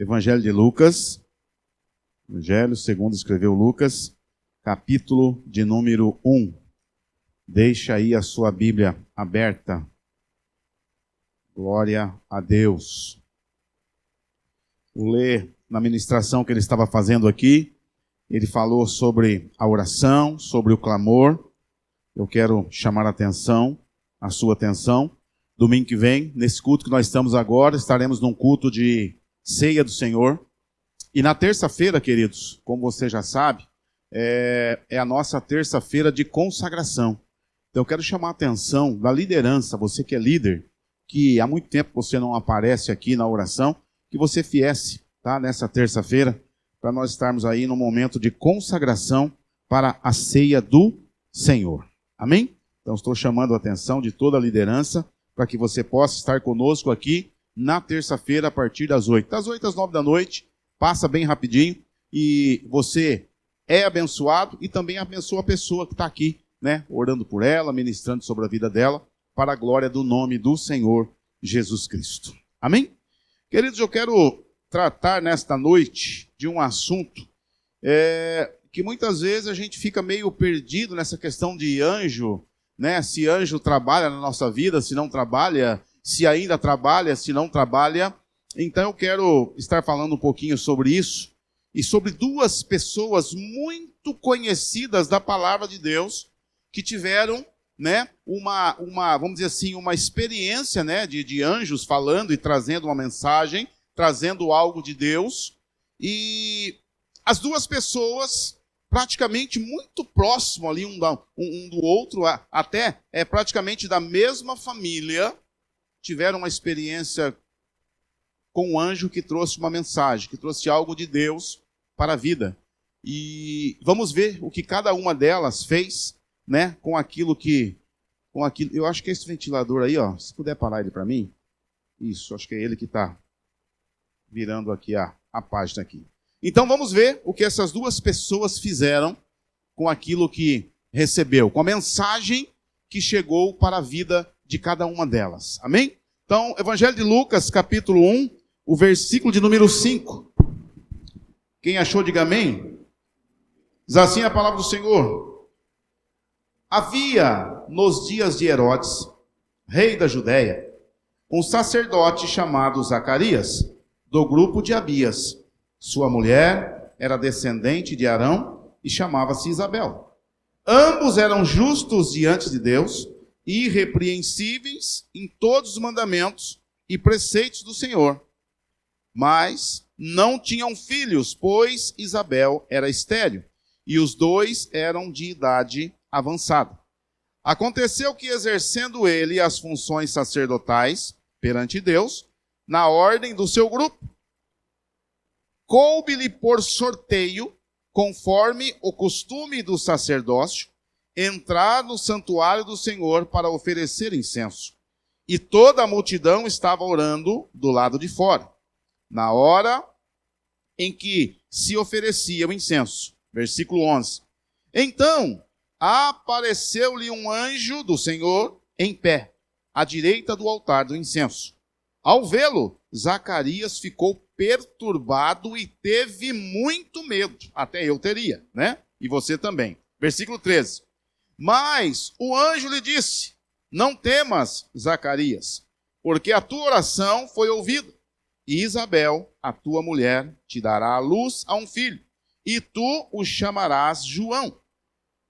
Evangelho de Lucas, Evangelho segundo escreveu Lucas, capítulo de número 1. Deixa aí a sua Bíblia aberta. Glória a Deus. Vou ler na ministração que ele estava fazendo aqui. Ele falou sobre a oração, sobre o clamor. Eu quero chamar a sua atenção. Domingo que vem, nesse culto que nós estamos agora, estaremos num culto de ceia do Senhor. E na terça-feira, queridos, como você já sabe, é a nossa terça-feira de consagração. Então eu quero chamar a atenção da liderança, você que é líder, que há muito tempo você não aparece aqui na oração, que você viesse, tá, nessa terça-feira, para nós estarmos aí no momento de consagração para a ceia do Senhor. Amém? Então estou chamando a atenção de toda a liderança para que você possa estar conosco aqui na terça-feira a partir das 8. Das 8 às 9 da noite, passa bem rapidinho e você é abençoado e também abençoa a pessoa que está aqui, né, orando por ela, ministrando sobre a vida dela, para a glória do nome do Senhor Jesus Cristo. Amém? Queridos, eu quero tratar nesta noite de um assunto que muitas vezes a gente fica meio perdido nessa questão de anjo, né? Se anjo trabalha na nossa vida, se não trabalha, se ainda trabalha, se não trabalha. Então eu quero estar falando um pouquinho sobre isso e sobre duas pessoas muito conhecidas da palavra de Deus que tiveram, né, vamos dizer assim, uma experiência, né, de anjos falando e trazendo uma mensagem, trazendo algo de Deus. E as duas pessoas praticamente muito próximo ali um do outro, até praticamente da mesma família, tiveram uma experiência com um anjo que trouxe uma mensagem, que trouxe algo de Deus para a vida. E vamos ver o que cada uma delas fez, né, com aquilo. Eu acho que esse ventilador aí, ó, se puder parar ele para mim. Isso, acho que é ele que está virando aqui a página aqui. Então vamos ver o que essas duas pessoas fizeram com aquilo que recebeu, com a mensagem que chegou para a vida de cada uma delas. Amém? Então, Evangelho de Lucas, capítulo 1, o versículo de número 5. Quem achou, diga amém. Diz assim a palavra do Senhor. Havia nos dias de Herodes, rei da Judéia, um sacerdote chamado Zacarias, do grupo de Abias. Sua mulher era descendente de Arão e chamava-se Isabel. Ambos eram justos diante de Deus, irrepreensíveis em todos os mandamentos e preceitos do Senhor. Mas não tinham filhos, pois Isabel era estéril, e os dois eram de idade avançada. Aconteceu que, exercendo ele as funções sacerdotais perante Deus, na ordem do seu grupo, coube-lhe por sorteio, conforme o costume do sacerdócio, entrar no santuário do Senhor para oferecer incenso. E toda a multidão estava orando do lado de fora, na hora em que se oferecia o incenso. Versículo 11. Então apareceu-lhe um anjo do Senhor em pé, à direita do altar do incenso. Ao vê-lo, Zacarias ficou perturbado e teve muito medo. Até eu teria, né? E você também. Versículo 13. Mas o anjo lhe disse: não temas, Zacarias, porque a tua oração foi ouvida. E Isabel, a tua mulher, te dará à luz a um filho, e tu o chamarás João.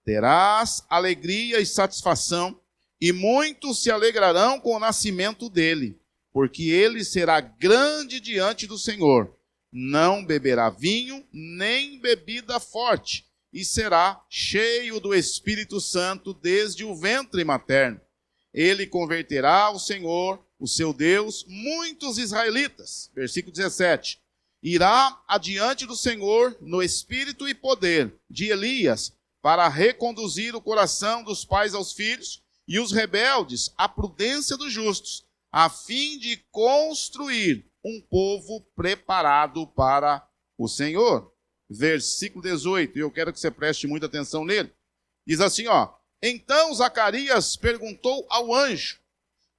Terás alegria e satisfação, e muitos se alegrarão com o nascimento dele, porque ele será grande diante do Senhor. Não beberá vinho, nem bebida forte, e será cheio do Espírito Santo desde o ventre materno. Ele converterá ao Senhor, o seu Deus, muitos israelitas. Versículo 17. Irá adiante do Senhor no espírito e poder de Elias, para reconduzir o coração dos pais aos filhos, e os rebeldes à prudência dos justos, a fim de construir um povo preparado para o Senhor. Versículo 18, e eu quero que você preste muita atenção nele. Diz assim, ó: então Zacarias perguntou ao anjo: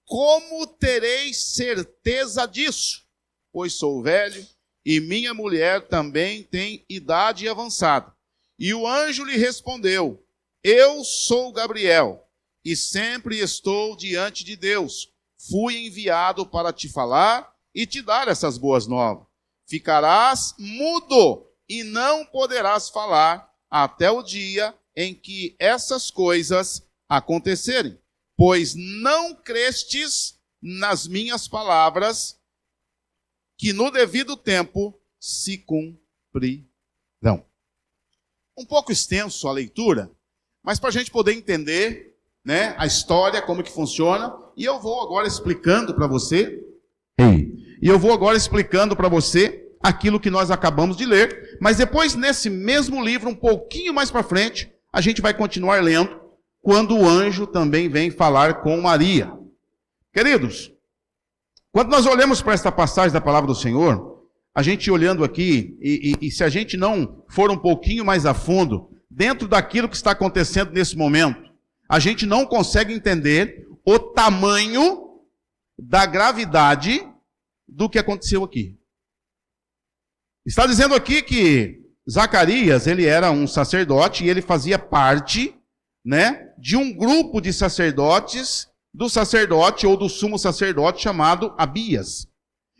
como terei certeza disso? Pois sou velho e minha mulher também tem idade avançada. E o anjo lhe respondeu: eu sou Gabriel, e sempre estou diante de Deus. Fui enviado para te falar e te dar essas boas novas. Ficarás mudo e não poderás falar até o dia em que essas coisas acontecerem, pois não crestes nas minhas palavras, que no devido tempo se cumprirão. Um pouco extenso a leitura, mas para a gente poder entender, né, a história, como que funciona, e eu vou agora explicando para você, aquilo que nós acabamos de ler, mas depois nesse mesmo livro, um pouquinho mais para frente, a gente vai continuar lendo, quando o anjo também vem falar com Maria. Queridos, quando nós olhamos para esta passagem da palavra do Senhor, a gente olhando aqui, e se a gente não for um pouquinho mais a fundo, dentro daquilo que está acontecendo nesse momento, a gente não consegue entender o tamanho da gravidade do que aconteceu aqui. Está dizendo aqui que Zacarias, ele era um sacerdote e ele fazia parte, né, de um grupo de sacerdotes, do sacerdote ou do sumo sacerdote chamado Abias.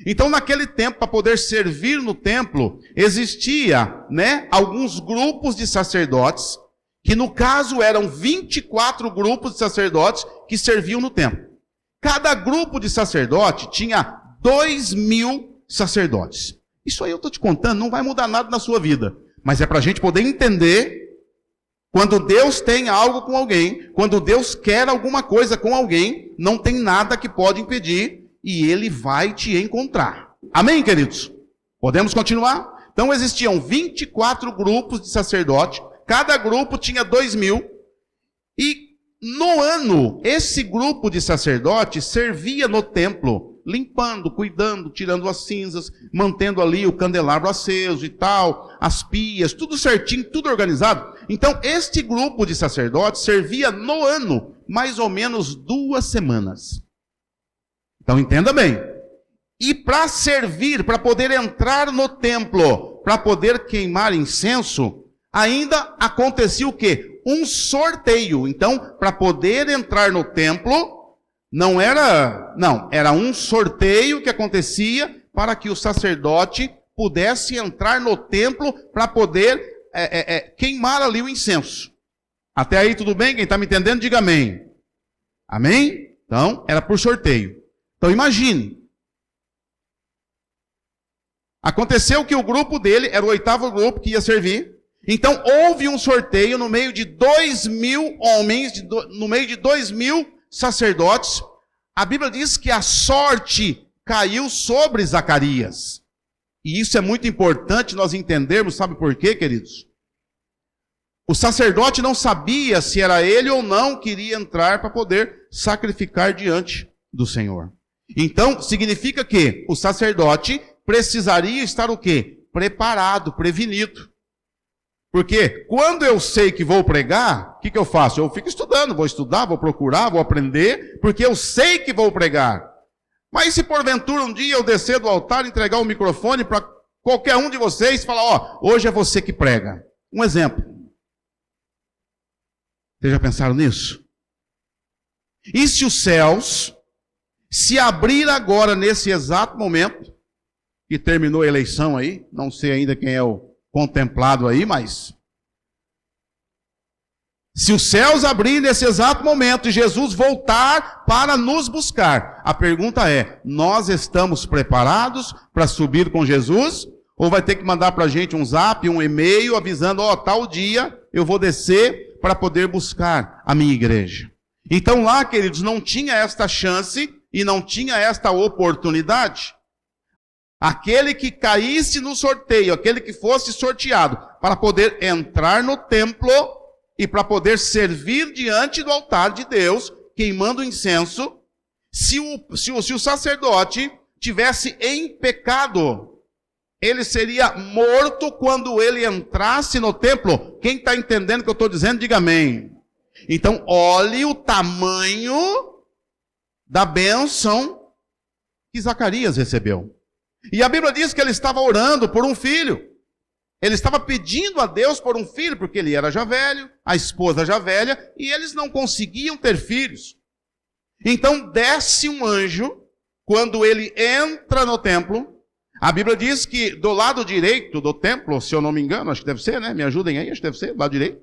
Então, naquele tempo, para poder servir no templo, existia, né, alguns grupos de sacerdotes, que no caso eram 24 grupos de sacerdotes que serviam no templo. Cada grupo de sacerdote tinha 2.000 sacerdotes. Isso aí eu estou te contando, não vai mudar nada na sua vida. Mas é para a gente poder entender, quando Deus tem algo com alguém, quando Deus quer alguma coisa com alguém, não tem nada que pode impedir, e Ele vai te encontrar. Amém, queridos? Podemos continuar? Então existiam 24 grupos de sacerdotes, cada grupo tinha 2.000, e no ano, esse grupo de sacerdotes servia no templo, limpando, cuidando, tirando as cinzas, mantendo ali o candelabro aceso e tal, as pias, tudo certinho, tudo organizado. Então, este grupo de sacerdotes servia no ano, mais ou menos 2 semanas. Então, entenda bem. E para servir, para poder entrar no templo, para poder queimar incenso, ainda acontecia o quê? Um sorteio. Então, para poder entrar no templo, era um sorteio que acontecia para que o sacerdote pudesse entrar no templo para poder queimar ali o incenso. Até aí tudo bem? Quem está me entendendo, diga amém. Amém? Então, era por sorteio. Então, imagine. Aconteceu que o grupo dele era o 8º grupo que ia servir. Então, houve um sorteio no meio de 2.000 homens, no meio de 2.000 sacerdotes. A Bíblia diz que a sorte caiu sobre Zacarias. E isso é muito importante nós entendermos, sabe por quê, queridos? O sacerdote não sabia se era ele ou não que iria entrar para poder sacrificar diante do Senhor. Então, significa que o sacerdote precisaria estar o quê? Preparado, prevenido. Porque quando eu sei que vou pregar, o que eu faço? Eu fico estudando, vou estudar, vou procurar, vou aprender, porque eu sei que vou pregar. Mas se porventura um dia eu descer do altar, entregar o microfone para qualquer um de vocês e falar, ó, hoje é você que prega. Um exemplo. Vocês já pensaram nisso? E se os céus se abrir agora nesse exato momento, que terminou a eleição aí, não sei ainda quem é o contemplado aí, mas se os céus abrirem nesse exato momento e Jesus voltar para nos buscar, a pergunta é, nós estamos preparados para subir com Jesus? Ou vai ter que mandar para a gente um zap, um e-mail, avisando, ó, tal dia eu vou descer para poder buscar a minha igreja. Então lá, queridos, não tinha esta chance e não tinha esta oportunidade. Aquele que caísse no sorteio, aquele que fosse sorteado, para poder entrar no templo e para poder servir diante do altar de Deus, queimando incenso, se o sacerdote tivesse em pecado, ele seria morto quando ele entrasse no templo. Quem está entendendo o que eu estou dizendo, diga amém. Então, olhe o tamanho da bênção que Zacarias recebeu. E a Bíblia diz que ele estava orando por um filho. Ele estava pedindo a Deus por um filho, porque ele era já velho, a esposa já velha, e eles não conseguiam ter filhos. Então desce um anjo, quando ele entra no templo. A Bíblia diz que do lado direito do templo, se eu não me engano, acho que deve ser, né? Me ajudem aí, acho que deve ser, do lado direito.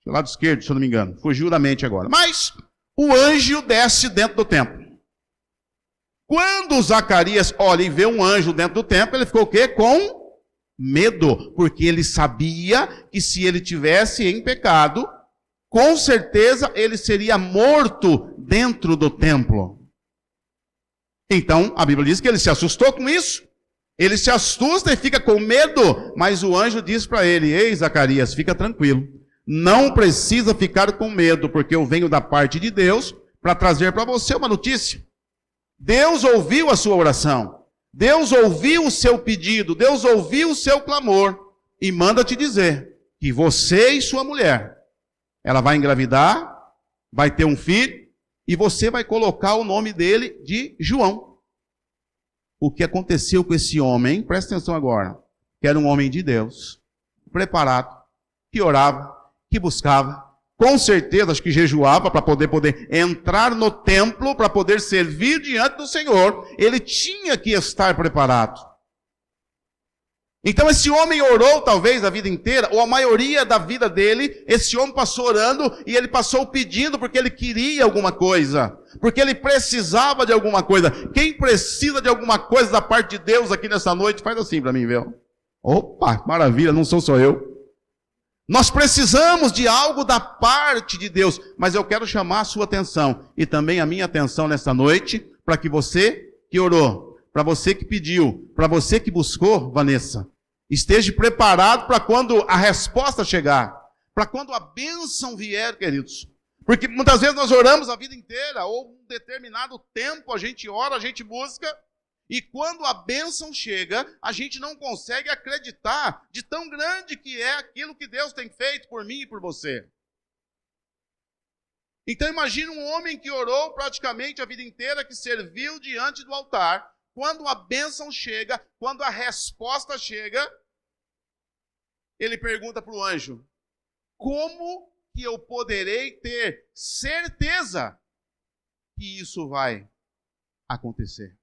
Do lado esquerdo, se eu não me engano. Fugiu da mente agora. Mas o anjo desce dentro do templo. Quando Zacarias olha e vê um anjo dentro do templo, ele ficou o quê? Com medo, porque ele sabia que se ele tivesse em pecado, com certeza ele seria morto dentro do templo. Então, a Bíblia diz que ele se assustou com isso. Ele se assusta e fica com medo, mas o anjo diz para ele: ei, Zacarias, fica tranquilo. Não precisa ficar com medo, porque eu venho da parte de Deus para trazer para você uma notícia. Deus ouviu a sua oração. Deus ouviu o seu pedido, Deus ouviu o seu clamor e manda te dizer que você e sua mulher, ela vai engravidar, vai ter um filho e você vai colocar o nome dele de João. O que aconteceu com esse homem, presta atenção agora, que era um homem de Deus, preparado, que orava, que buscava, com certeza acho que jejuava para poder entrar no templo, para poder servir diante do Senhor. Ele tinha que estar preparado. Então esse homem orou talvez a vida inteira, ou a maioria da vida dele, esse homem passou orando e ele passou pedindo porque ele queria alguma coisa, porque ele precisava de alguma coisa. Quem precisa de alguma coisa da parte de Deus aqui nessa noite, faz assim para mim, viu? Opa, maravilha, não sou só eu. Nós precisamos de algo da parte de Deus, mas eu quero chamar a sua atenção e também a minha atenção nessa noite, para que você que orou, para você que pediu, para você que buscou, Vanessa, esteja preparado para quando a resposta chegar, para quando a bênção vier, queridos. Porque muitas vezes nós oramos a vida inteira, ou um determinado tempo a gente ora, a gente busca, e quando a bênção chega, a gente não consegue acreditar de tão grande que é aquilo que Deus tem feito por mim e por você. Então imagine um homem que orou praticamente a vida inteira, que serviu diante do altar. Quando a bênção chega, quando a resposta chega, ele pergunta para o anjo: como que eu poderei ter certeza que isso vai acontecer?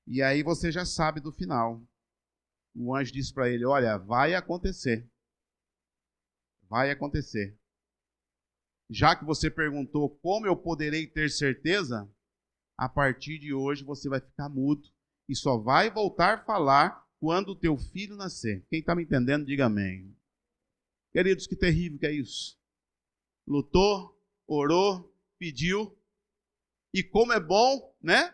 E aí você já sabe do final. O anjo disse para ele: olha, vai acontecer. Vai acontecer. Já que você perguntou como eu poderei ter certeza, a partir de hoje você vai ficar mudo e só vai voltar a falar quando o teu filho nascer. Quem está me entendendo, diga amém. Queridos, que terrível que é isso. Lutou, orou, pediu. E como é bom, né?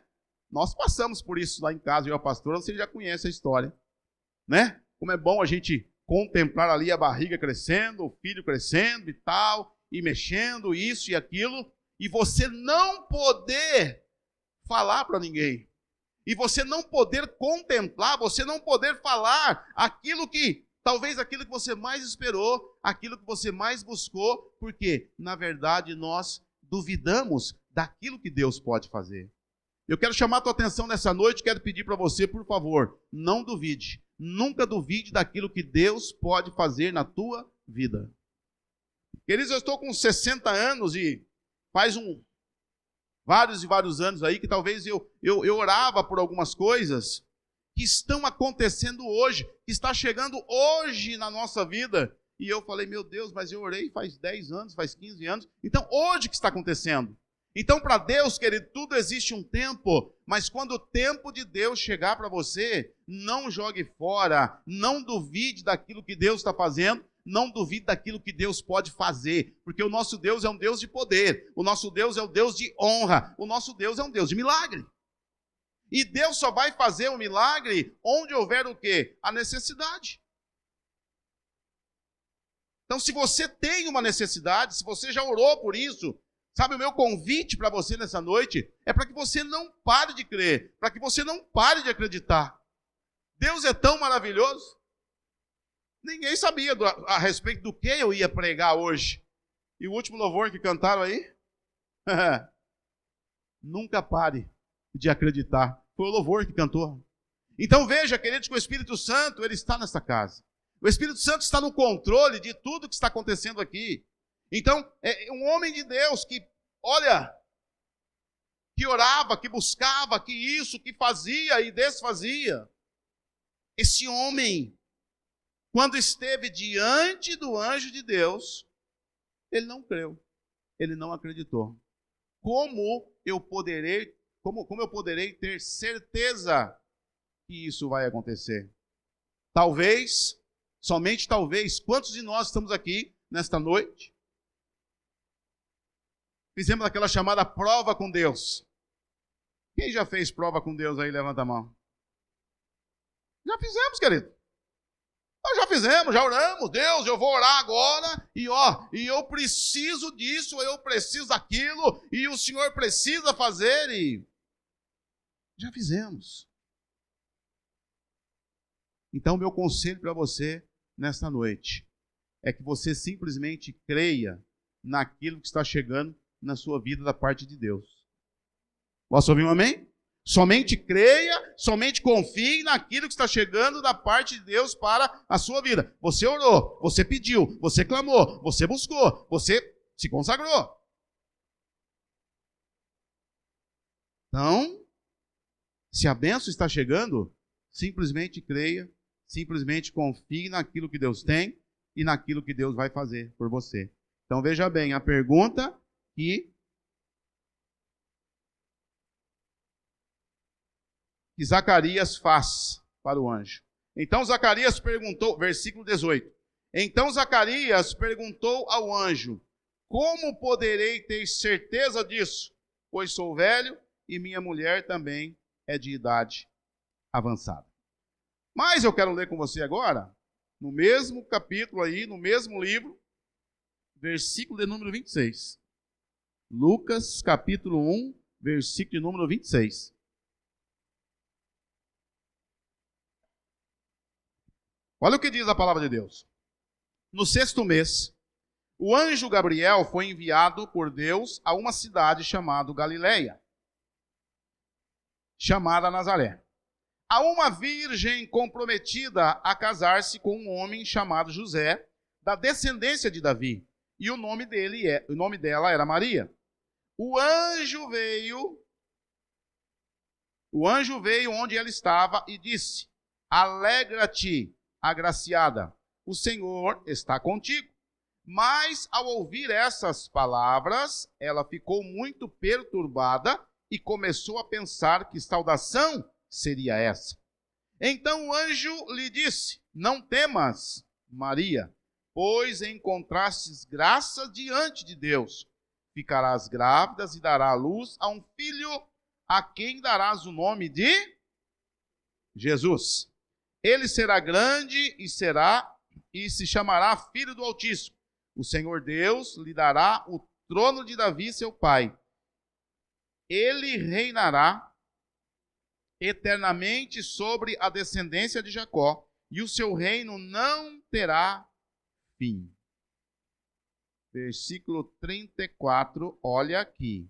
Nós passamos por isso lá em casa, eu e a pastora, você já conhece a história, né? Como é bom a gente contemplar ali a barriga crescendo, o filho crescendo e tal, e mexendo isso e aquilo, e você não poder falar para ninguém, e você não poder contemplar, você não poder falar aquilo que, talvez aquilo que você mais esperou, aquilo que você mais buscou, porque, na verdade, nós duvidamos daquilo que Deus pode fazer. Eu quero chamar a tua atenção nessa noite, quero pedir para você, por favor, não duvide. Nunca duvide daquilo que Deus pode fazer na tua vida. Queridos, eu estou com 60 anos e faz vários e vários anos aí que talvez eu orava por algumas coisas que estão acontecendo hoje, que está chegando hoje na nossa vida. E eu falei: meu Deus, mas eu orei faz 10 anos, faz 15 anos. Então, hoje que está acontecendo. Então, para Deus, querido, tudo existe um tempo, mas quando o tempo de Deus chegar para você, não jogue fora, não duvide daquilo que Deus está fazendo, não duvide daquilo que Deus pode fazer, porque o nosso Deus é um Deus de poder, o nosso Deus é um Deus de honra, o nosso Deus é um Deus de milagre. E Deus só vai fazer o milagre onde houver o quê? A necessidade. Então, se você tem uma necessidade, se você já orou por isso, sabe, o meu convite para você nessa noite é para que você não pare de crer, para que você não pare de acreditar. Deus é tão maravilhoso. Ninguém sabia a respeito do que eu ia pregar hoje. E o último louvor que cantaram aí? Nunca pare de acreditar, Foi o louvor que cantou. Então veja, queridos, que o Espírito Santo, ele está nessa casa. O Espírito Santo está no controle de tudo que está acontecendo aqui. Então, é um homem de Deus que, olha, que orava, que buscava, que isso, que fazia e desfazia. Esse homem, quando esteve diante do anjo de Deus, ele não creu, ele não acreditou. Como eu poderei ter certeza que isso vai acontecer? Talvez, somente talvez, quantos de nós estamos aqui nesta noite? Fizemos aquela chamada prova com Deus. Quem já fez prova com Deus aí? Levanta a mão. Já fizemos, querido. Nós já fizemos, já oramos. Deus, eu vou orar agora e eu preciso disso, eu preciso daquilo, e o Senhor precisa fazer, e já fizemos. Então, meu conselho para você nesta noite é que você simplesmente creia naquilo que está chegando na sua vida da parte de Deus. Posso ouvir um amém? Somente creia, somente confie naquilo que está chegando da parte de Deus para a sua vida. Você orou, você pediu, você clamou, você buscou, você se consagrou. Então, se a bênção está chegando, simplesmente creia, simplesmente confie naquilo que Deus tem e naquilo que Deus vai fazer por você. Então veja bem, a pergunta que Zacarias faz para o anjo. Então Zacarias perguntou, versículo 18. Então Zacarias perguntou ao anjo: como poderei ter certeza disso? Pois sou velho e minha mulher também é de idade avançada. Mas eu quero ler com você agora, no mesmo capítulo aí, no mesmo livro, versículo de número 26. Lucas, capítulo 1, versículo de número 26. Olha o que diz a palavra de Deus. No 6º mês, o anjo Gabriel foi enviado por Deus a uma cidade chamada Galileia, chamada Nazaré, a uma virgem comprometida a casar-se com um homem chamado José, da descendência de Davi, e o nome dela era Maria. O anjo veio onde ela estava e disse: alegra-te, agraciada, o Senhor está contigo. Mas ao ouvir essas palavras, ela ficou muito perturbada e começou a pensar que saudação seria essa. Então o anjo lhe disse: não temas, Maria, pois encontrastes graça diante de Deus. Ficarás grávida e darás à luz a um filho, a quem darás o nome de Jesus. Ele será grande e se chamará Filho do Altíssimo. O Senhor Deus lhe dará o trono de Davi, seu pai. Ele reinará eternamente sobre a descendência de Jacó, e o seu reino não terá fim. Versículo 34, olha aqui.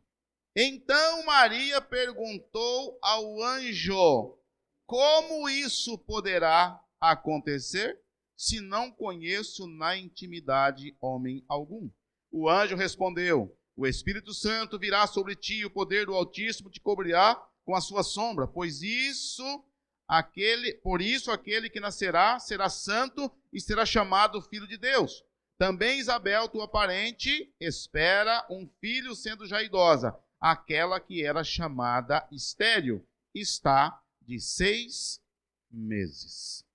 Então Maria perguntou ao anjo: como isso poderá acontecer, se não conheço na intimidade homem algum? O anjo respondeu: o Espírito Santo virá sobre ti, e o poder do Altíssimo te cobrirá com a sua sombra, por isso aquele que nascerá será santo e será chamado Filho de Deus. Também Isabel, tua parente, espera um filho, sendo já idosa. Aquela que era chamada estéril está de 6 meses.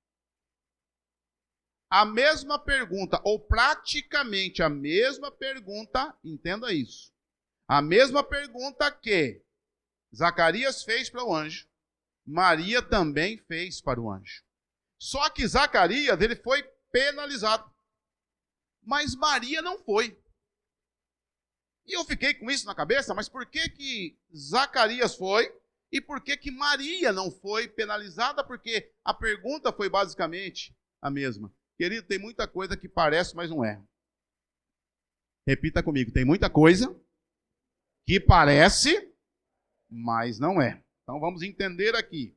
A mesma pergunta, ou praticamente a mesma pergunta, entenda isso. A mesma pergunta que Zacarias fez para o anjo, Maria também fez para o anjo. Só que Zacarias, ele foi penalizado. Mas Maria não foi. E eu fiquei com isso na cabeça, mas por que Zacarias foi e por que Maria não foi penalizada? Porque a pergunta foi basicamente a mesma. Querido, tem muita coisa que parece, mas não é. Repita comigo, tem muita coisa que parece, mas não é. Então vamos entender aqui.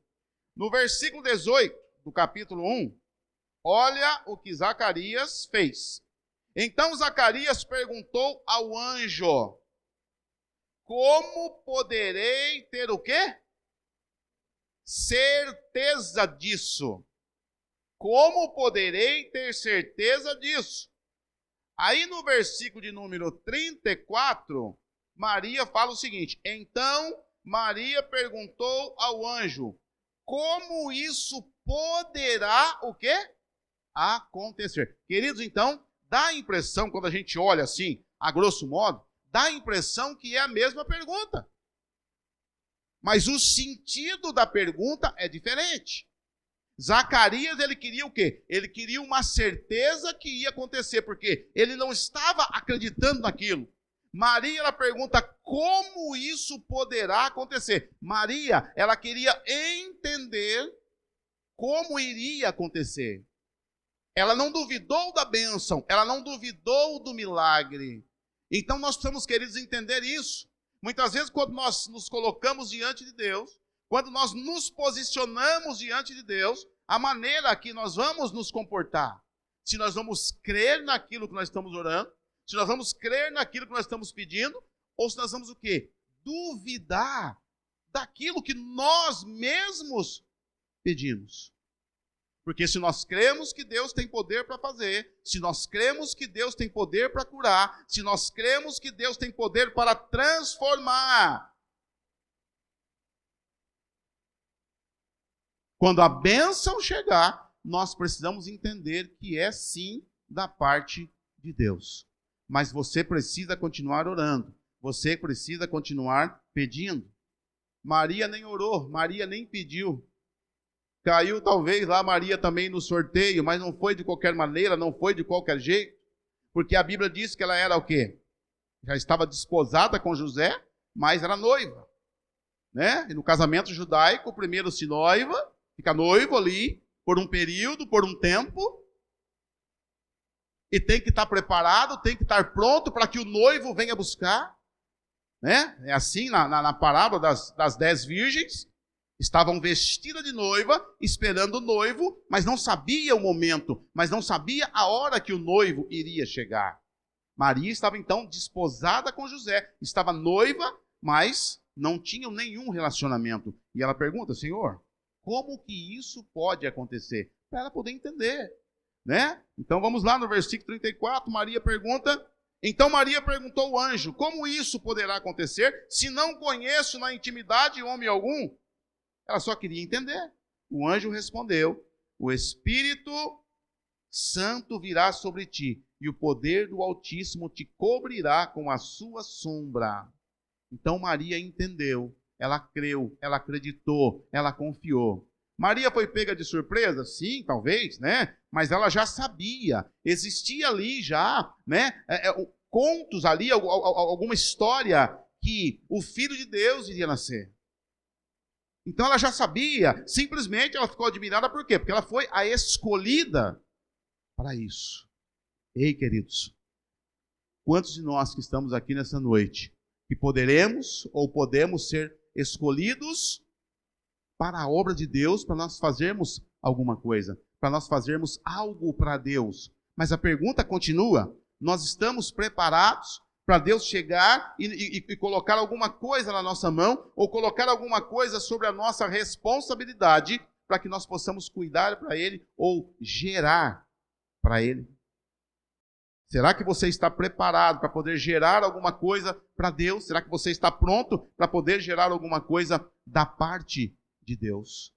No versículo 18 do capítulo 1, olha o que Zacarias fez. Então Zacarias perguntou ao anjo: como poderei ter o quê? Certeza disso. Como poderei ter certeza disso? Aí no versículo de número 34, Maria fala o seguinte: então Maria perguntou ao anjo: como isso poderá o quê? Acontecer. Queridos, então, dá a impressão, quando a gente olha assim, a grosso modo, dá a impressão que é a mesma pergunta. Mas o sentido da pergunta é diferente. Zacarias, ele queria o quê? Ele queria uma certeza que ia acontecer, porque ele não estava acreditando naquilo. Maria, ela pergunta como isso poderá acontecer. Maria, ela queria entender como iria acontecer. Ela não duvidou da bênção, ela não duvidou do milagre. Então nós precisamos, queridos, entender isso. Muitas vezes, quando nós nos colocamos diante de Deus, quando nós nos posicionamos diante de Deus, a maneira que nós vamos nos comportar, se nós vamos crer naquilo que nós estamos orando, se nós vamos crer naquilo que nós estamos pedindo, ou se nós vamos o quê? Duvidar daquilo que nós mesmos pedimos. Porque se nós cremos que Deus tem poder para fazer, se nós cremos que Deus tem poder para curar, se nós cremos que Deus tem poder para transformar, quando a bênção chegar, nós precisamos entender que é sim da parte de Deus. Mas você precisa continuar orando, você precisa continuar pedindo. Maria nem orou, Maria nem pediu. Caiu talvez lá Maria também no sorteio, mas não foi de qualquer maneira, não foi de qualquer jeito, porque a Bíblia diz que ela era o quê? Já estava desposada com José, mas era noiva, né? E no casamento judaico, primeiro se noiva, fica noivo ali, por um período, por um tempo, e tem que estar preparado, tem que estar pronto para que o noivo venha buscar, né? É assim na parábola das 10 virgens. Estavam vestidas de noiva, esperando o noivo, mas não sabia o momento, mas não sabia a hora que o noivo iria chegar. Maria estava então desposada com José, estava noiva, mas não tinham nenhum relacionamento. E ela pergunta: Senhor, como que isso pode acontecer? Para ela poder entender, né? Então vamos lá no versículo 34, Maria pergunta. Então Maria perguntou ao anjo: como isso poderá acontecer, se não conheço na intimidade homem algum? Ela só queria entender. O anjo respondeu: o Espírito Santo virá sobre ti, e o poder do Altíssimo te cobrirá com a sua sombra. Então Maria entendeu, ela creu, ela acreditou, ela confiou. Maria foi pega de surpresa? Sim, talvez, né? Mas ela já sabia, existia ali já, né? Contos ali, alguma história que o Filho de Deus iria nascer. Então ela já sabia, simplesmente ela ficou admirada por quê? Porque ela foi a escolhida para isso. Ei, queridos, quantos de nós que estamos aqui nessa noite, que poderemos ou podemos ser escolhidos para a obra de Deus, para nós fazermos alguma coisa, para nós fazermos algo para Deus. Mas a pergunta continua: nós estamos preparados para Deus chegar e colocar alguma coisa na nossa mão, ou colocar alguma coisa sobre a nossa responsabilidade, para que nós possamos cuidar para Ele, ou gerar para Ele? Será que você está preparado para poder gerar alguma coisa para Deus? Será que você está pronto para poder gerar alguma coisa da parte de Deus?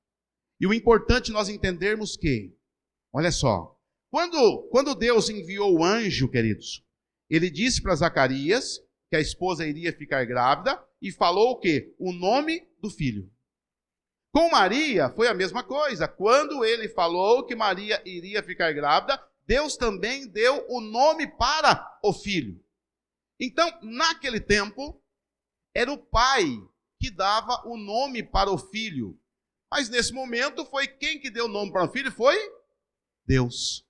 E o importante é nós entendermos que, olha só, quando Deus enviou o anjo, queridos, ele disse para Zacarias que a esposa iria ficar grávida e falou o quê? O nome do filho. Com Maria foi a mesma coisa. Quando ele falou que Maria iria ficar grávida, Deus também deu o nome para o filho. Então, naquele tempo, era o pai que dava o nome para o filho. Mas nesse momento, foi quem que deu o nome para o filho? Foi Deus.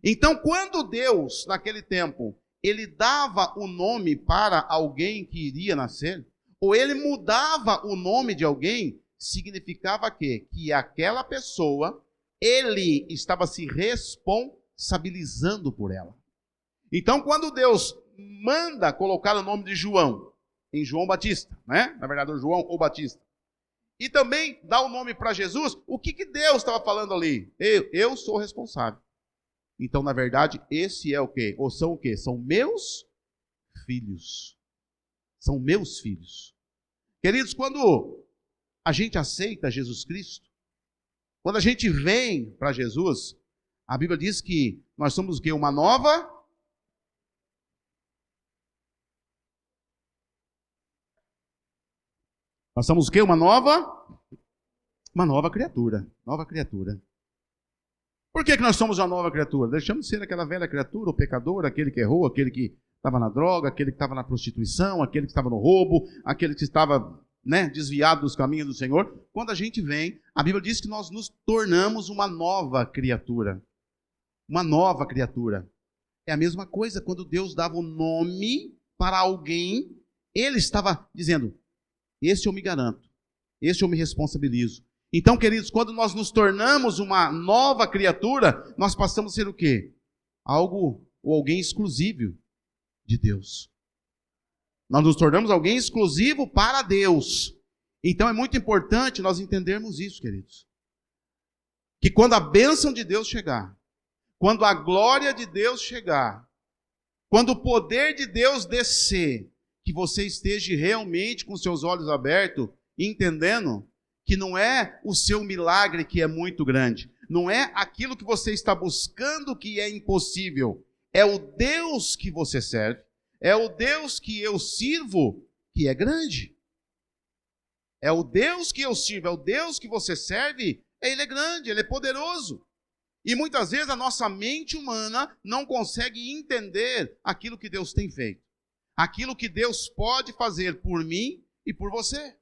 Então, quando Deus, naquele tempo, ele dava o nome para alguém que iria nascer, ou ele mudava o nome de alguém, significava que aquela pessoa, ele estava se responsabilizando por ela. Então, quando Deus manda colocar o nome de João, em João Batista, né? Na verdade, o João ou Batista, e também dá o nome para Jesus, o que Deus estava falando ali? Eu sou responsável. Então, na verdade, esse é o quê? Ou são o quê? São meus filhos. São meus filhos. Queridos, quando a gente aceita Jesus Cristo, quando a gente vem para Jesus, a Bíblia diz que nós somos o quê? Uma nova... Nós somos o quê? Uma nova criatura. Nova criatura. Por que nós somos uma nova criatura? Deixamos de ser aquela velha criatura, o pecador, aquele que errou, aquele que estava na droga, aquele que estava na prostituição, aquele que estava no roubo, aquele que estava, desviado dos caminhos do Senhor. Quando a gente vem, a Bíblia diz que nós nos tornamos uma nova criatura. Uma nova criatura. É a mesma coisa quando Deus dava o nome para alguém, ele estava dizendo, esse eu me garanto, esse eu me responsabilizo. Então, queridos, quando nós nos tornamos uma nova criatura, nós passamos a ser o quê? Algo ou alguém exclusivo de Deus. Nós nos tornamos alguém exclusivo para Deus. Então é muito importante nós entendermos isso, queridos. Que quando a bênção de Deus chegar, quando a glória de Deus chegar, quando o poder de Deus descer, que você esteja realmente com seus olhos abertos, entendendo que não é o seu milagre que é muito grande, não é aquilo que você está buscando que é impossível, é o Deus que você serve, é o Deus que eu sirvo que é grande. É o Deus que eu sirvo, é o Deus que você serve, ele é grande, ele é poderoso. E muitas vezes a nossa mente humana não consegue entender aquilo que Deus tem feito. Aquilo que Deus pode fazer por mim e por você.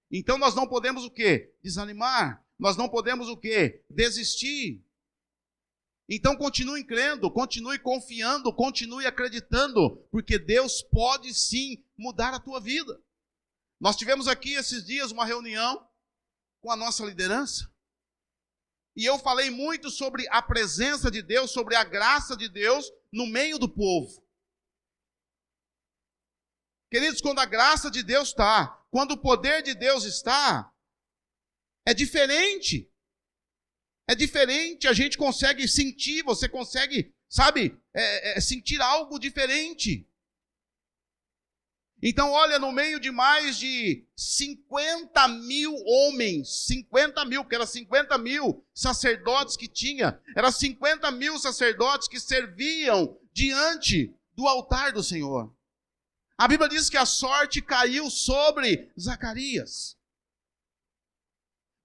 Então nós não podemos o quê? Desanimar. Nós não podemos o quê? Desistir. Então continue crendo, continue confiando, continue acreditando, porque Deus pode sim mudar a tua vida. Nós tivemos aqui esses dias uma reunião com a nossa liderança. E eu falei muito sobre a presença de Deus, sobre a graça de Deus no meio do povo. Queridos, quando a graça de Deus está, quando o poder de Deus está, é diferente. É diferente, a gente consegue sentir, você consegue, sentir algo diferente. Então, olha, no meio de mais de 50 mil homens, 50 mil, porque era 50 mil sacerdotes que tinha, era 50 mil sacerdotes que serviam diante do altar do Senhor. A Bíblia diz que a sorte caiu sobre Zacarias.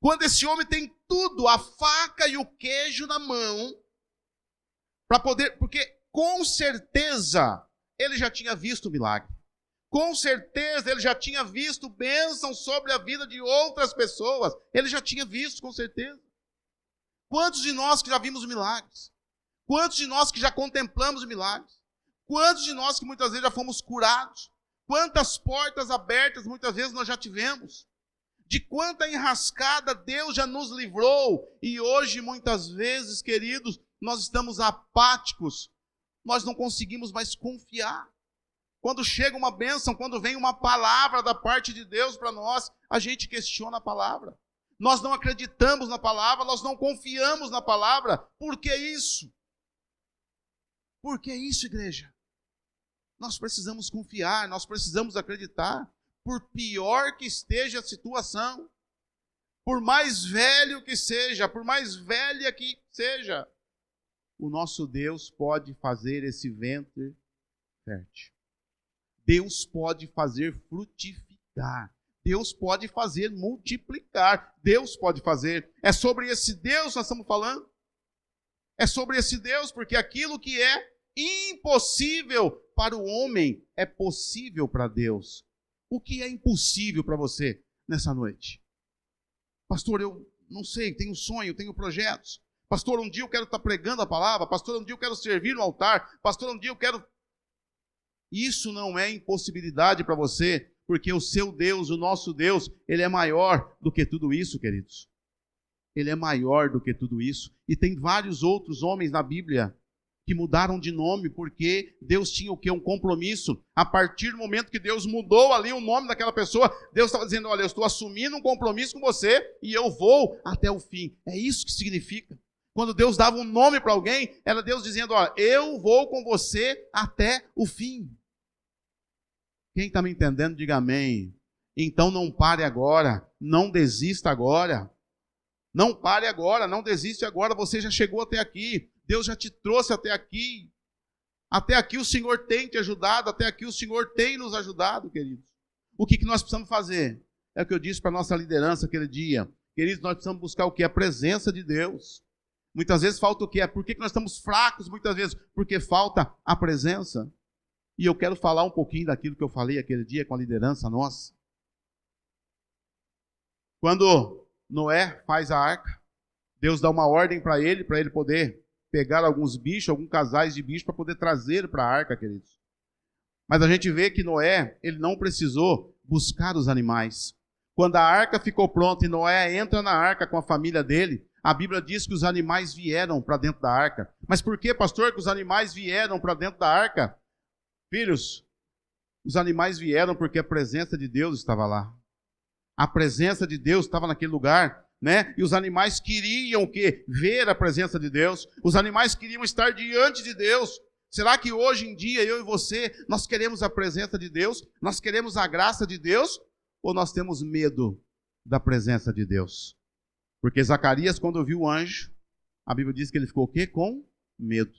Quando esse homem tem tudo, a faca e o queijo na mão, para poder, porque com certeza ele já tinha visto o milagre. Com certeza ele já tinha visto bênção sobre a vida de outras pessoas. Ele já tinha visto, com certeza. Quantos de nós que já vimos milagres? Quantos de nós que já contemplamos milagres? Quantos de nós que muitas vezes já fomos curados? Quantas portas abertas muitas vezes nós já tivemos? De quanta enrascada Deus já nos livrou. E hoje, muitas vezes, queridos, nós estamos apáticos. Nós não conseguimos mais confiar. Quando chega uma bênção, quando vem uma palavra da parte de Deus para nós, a gente questiona a palavra. Nós não acreditamos na palavra, nós não confiamos na palavra. Por que isso? Por que isso, igreja? Nós precisamos confiar, nós precisamos acreditar. Por pior que esteja a situação, por mais velho que seja, por mais velha que seja, o nosso Deus pode fazer esse ventre fértil. Deus pode fazer frutificar. Deus pode fazer multiplicar. Deus pode fazer. É sobre esse Deus que nós estamos falando. É sobre esse Deus, porque aquilo que é impossível para o homem é possível para Deus. O que é impossível para você nessa noite? Pastor, eu não sei, tenho sonho, tenho projetos. Pastor, um dia eu quero estar pregando a palavra. Pastor, um dia eu quero servir no altar. Pastor, um dia eu quero... Isso não é impossibilidade para você, Porque o seu Deus, o nosso Deus, Ele é maior do que tudo isso, queridos. Ele é maior do que tudo isso. E tem vários outros homens na Bíblia que mudaram de nome porque Deus tinha o quê? Um compromisso. A partir do momento que Deus mudou ali o nome daquela pessoa, Deus estava dizendo, olha, eu estou assumindo um compromisso com você e eu vou até o fim. É isso que significa. Quando Deus dava um nome para alguém, era Deus dizendo, olha, eu vou com você até o fim. Quem está me entendendo, diga amém. Então não pare agora, não desista agora. Não pare agora, não desiste agora, você já chegou até aqui. Deus já te trouxe até aqui. Até aqui o Senhor tem te ajudado, até aqui o Senhor tem nos ajudado, queridos. O que nós precisamos fazer? É o que eu disse para a nossa liderança aquele dia. Queridos, nós precisamos buscar o que? A presença de Deus. Muitas vezes falta o quê? Por que nós estamos fracos muitas vezes? Porque falta a presença. E eu quero falar um pouquinho daquilo que eu falei aquele dia com a liderança nossa. Quando Noé faz a arca, Deus dá uma ordem para ele poder pegar alguns bichos, alguns casais de bichos para poder trazer para a arca, queridos. Mas a gente vê que Noé, ele não precisou buscar os animais. Quando a arca ficou pronta e Noé entra na arca com a família dele, a Bíblia diz que os animais vieram para dentro da arca. Mas por que, pastor, que os animais vieram para dentro da arca? Filhos, os animais vieram porque a presença de Deus estava lá. A presença de Deus estava naquele lugar, né? E os animais queriam o quê? Ver a presença de Deus. Os animais queriam estar diante de Deus. Será que hoje em dia, eu e você, nós queremos a presença de Deus? Nós queremos a graça de Deus? Ou nós temos medo da presença de Deus? Porque Zacarias, quando viu o anjo, a Bíblia diz que ele ficou o quê? Com medo.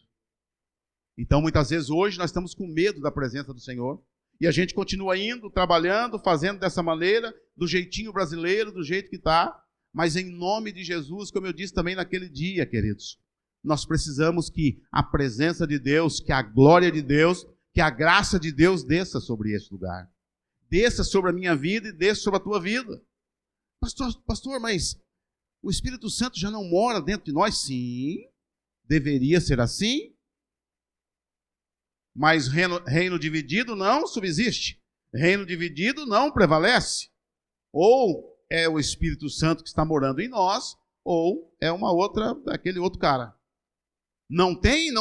Então, muitas vezes, hoje, nós estamos com medo da presença do Senhor. E a gente continua indo, trabalhando, fazendo dessa maneira, do jeitinho brasileiro, do jeito que está. Mas em nome de Jesus, como eu disse também naquele dia, queridos, nós precisamos que a presença de Deus, que a glória de Deus, que a graça de Deus desça sobre esse lugar. Desça sobre a minha vida e desça sobre a tua vida. Pastor, mas o Espírito Santo já não mora dentro de nós? Sim, deveria ser assim. Mas reino dividido não subsiste. Reino dividido não prevalece. Ou é o Espírito Santo que está morando em nós, ou é aquele outro cara. Não tem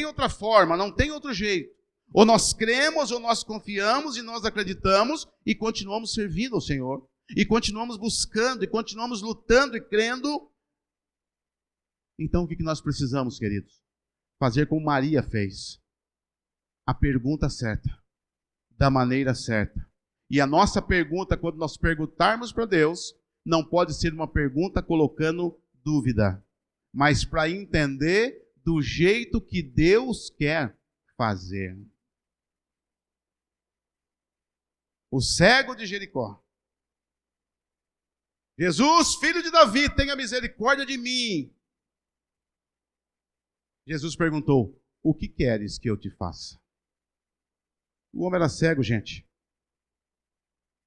outra forma, não tem outro jeito. Ou nós cremos, ou nós confiamos e nós acreditamos e continuamos servindo ao Senhor. E continuamos buscando, e continuamos lutando e crendo. Então o que nós precisamos, queridos? Fazer como Maria fez. A pergunta certa, da maneira certa. E a nossa pergunta, quando nós perguntarmos para Deus, não pode ser uma pergunta colocando dúvida, mas para entender do jeito que Deus quer fazer. O cego de Jericó. Jesus, filho de Davi, tenha misericórdia de mim. Jesus perguntou, o que queres que eu te faça? O homem era cego, gente.